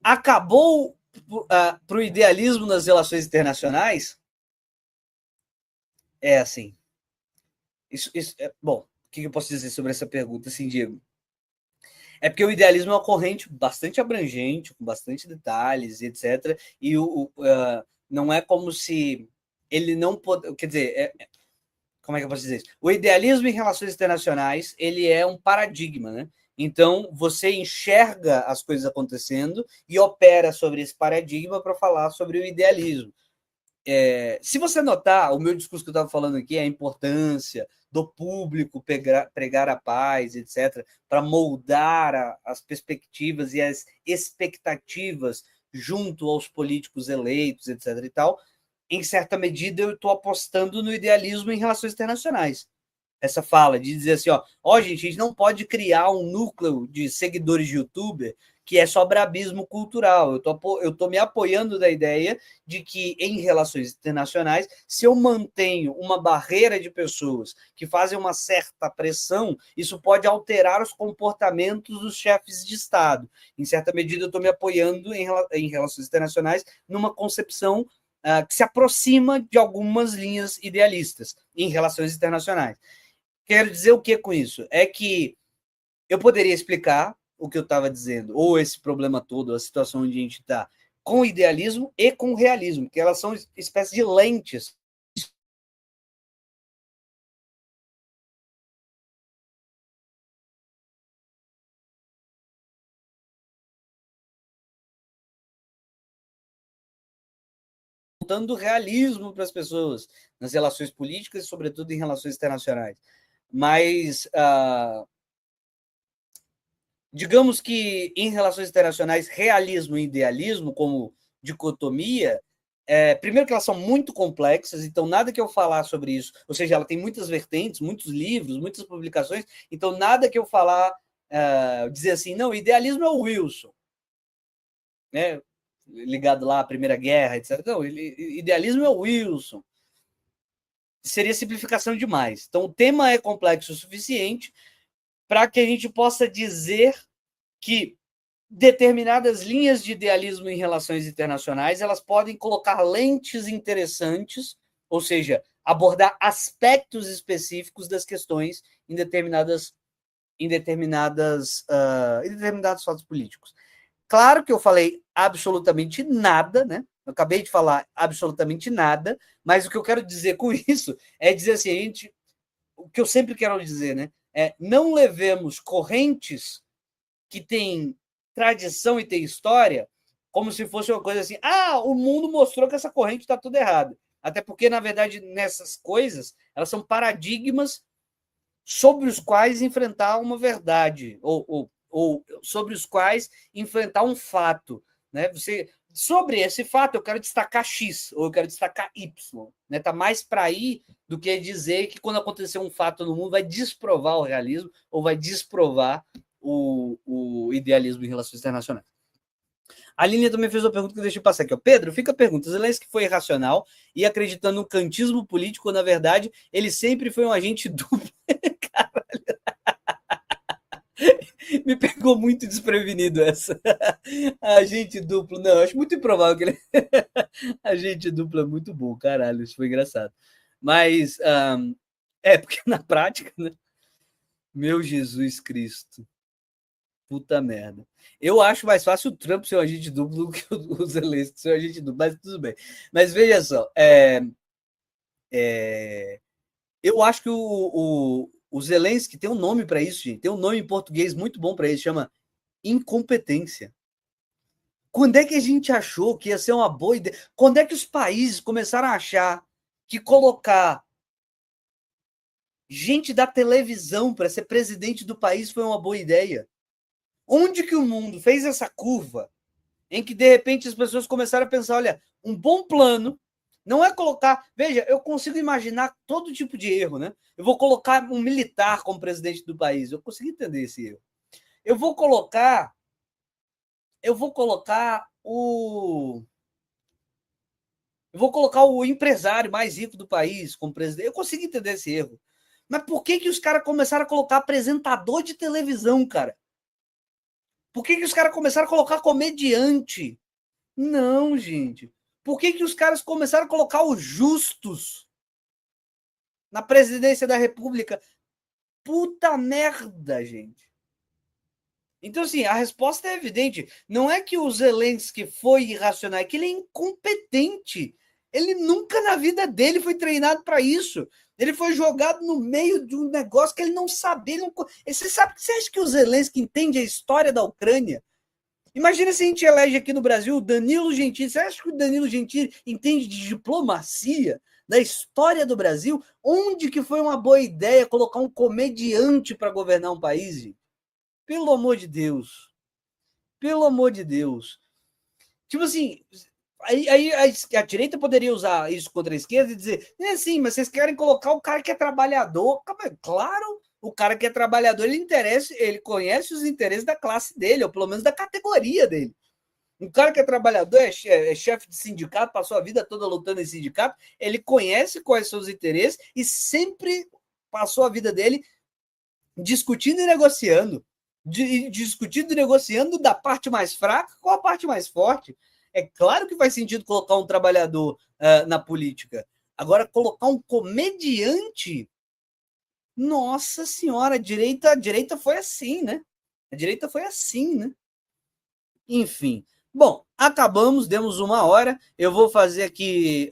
acabou para o idealismo nas relações internacionais? É assim. Bom, o que eu posso dizer sobre essa pergunta, assim, Diego? É porque o idealismo é uma corrente bastante abrangente, com bastante detalhes, etc. E não é como se ele não pode. Quer dizer, como é que eu posso dizer isso? O idealismo em relações internacionais ele é um paradigma, né? Então, você enxerga as coisas acontecendo e opera sobre esse paradigma para falar sobre o idealismo. Se você notar, o meu discurso que eu estava falando aqui é a importância do público pregar a paz, etc., para moldar as perspectivas e as expectativas junto aos políticos eleitos, etc. e tal. Em certa medida, eu estou apostando no idealismo em relações internacionais. Essa fala de dizer assim, gente, a gente não pode criar um núcleo de seguidores de youtuber que é só brabismo cultural. Eu tô me apoiando da ideia de que, em relações internacionais, se eu mantenho uma barreira de pessoas que fazem uma certa pressão, isso pode alterar os comportamentos dos chefes de Estado. Em certa medida, eu estou me apoiando em relações internacionais numa concepção que se aproxima de algumas linhas idealistas em relações internacionais. Quero dizer o que com isso? É que eu poderia explicar o que eu estava dizendo, ou esse problema todo, a situação onde a gente está, com o idealismo e com o realismo, que elas são espécies de lentes. Dando realismo para as pessoas nas relações políticas e, sobretudo, em relações internacionais. Mas, digamos que em relações internacionais, realismo e idealismo, como dicotomia, primeiro que elas são muito complexas, então nada que eu falar sobre isso, ou seja, ela tem muitas vertentes, muitos livros, muitas publicações, então nada que eu falar, dizer assim, não, idealismo é o Wilson, né? Ligado lá à Primeira Guerra, etc. Não, idealismo é o Wilson. Seria simplificação demais. Então o tema é complexo o suficiente para que a gente possa dizer que determinadas linhas de idealismo em relações internacionais elas podem colocar lentes interessantes, ou seja, abordar aspectos específicos das questões em determinados fatos políticos. Claro que eu falei absolutamente nada, né? Eu acabei de falar absolutamente nada, mas o que eu quero dizer com isso é dizer assim, o que eu sempre quero dizer, né? Não levemos correntes que têm tradição e tem história, como se fosse uma coisa assim, o mundo mostrou que essa corrente está tudo errado. Até porque, na verdade, nessas coisas, elas são paradigmas sobre os quais enfrentar uma verdade, ou sobre os quais enfrentar um fato. Né? Sobre esse fato, eu quero destacar X, ou eu quero destacar Y. Né? Tá mais para aí do que dizer que quando acontecer um fato no mundo vai desprovar o realismo ou vai desprovar o idealismo em relações internacionais. A Aline também fez uma pergunta que eu deixei passar aqui. Pedro, fica a pergunta. Zelensky foi irracional e acreditando no kantismo político, na verdade, ele sempre foi um agente duplo. Me pegou muito desprevenido essa. Agente duplo. Não, acho muito improvável que ele. Agente duplo é muito bom, caralho. Isso foi engraçado. Mas, porque na prática, né? Meu Jesus Cristo. Puta merda. Eu acho mais fácil o Trump ser um agente duplo do que o Zelensky ser um agente duplo, mas tudo bem. Mas veja só, eu acho que o Zelensky tem um nome para isso, gente. Tem um nome em português muito bom para isso, chama incompetência. Quando é que a gente achou que ia ser uma boa ideia? Quando é que os países começaram a achar que colocar gente da televisão para ser presidente do país foi uma boa ideia? Onde que o mundo fez essa curva em que, de repente, as pessoas começaram a pensar, olha, um bom plano não é colocar... Veja, eu consigo imaginar todo tipo de erro, né? Eu vou colocar um militar como presidente do país. Eu consigo entender esse erro. Eu vou colocar o... Eu vou colocar o empresário mais rico do país como presidente. Eu consigo entender esse erro. Mas por que os caras começaram a colocar apresentador de televisão, cara? Por que os caras começaram a colocar comediante? Não, gente. Por que os caras começaram a colocar os justos na presidência da República? Puta merda, gente. Então, assim, a resposta é evidente. Não é que o Zelensky foi irracional, é que ele é incompetente. Ele nunca na vida dele foi treinado para isso. Ele foi jogado no meio de um negócio que ele não sabia. Você acha que o Zelensky entende a história da Ucrânia? Imagina se a gente elege aqui no Brasil o Danilo Gentili. Você acha que o Danilo Gentili entende de diplomacia, da história do Brasil? Onde que foi uma boa ideia colocar um comediante para governar um país, gente? Pelo amor de Deus. Pelo amor de Deus. Tipo assim, aí a direita poderia usar isso contra a esquerda e dizer, sim, mas vocês querem colocar o cara que é trabalhador. Claro, o cara que é trabalhador, ele conhece os interesses da classe dele, ou pelo menos da categoria dele. Um cara que é trabalhador, é chefe de sindicato, passou a vida toda lutando em sindicato, ele conhece quais são os interesses e sempre passou a vida dele discutindo e negociando. Discutindo e negociando da parte mais fraca com a parte mais forte. É claro que faz sentido colocar um trabalhador na política. Agora, colocar um comediante, nossa senhora, a direita foi assim, né? A direita foi assim, né? Enfim. Bom, acabamos, demos 1 hora. Eu vou fazer aqui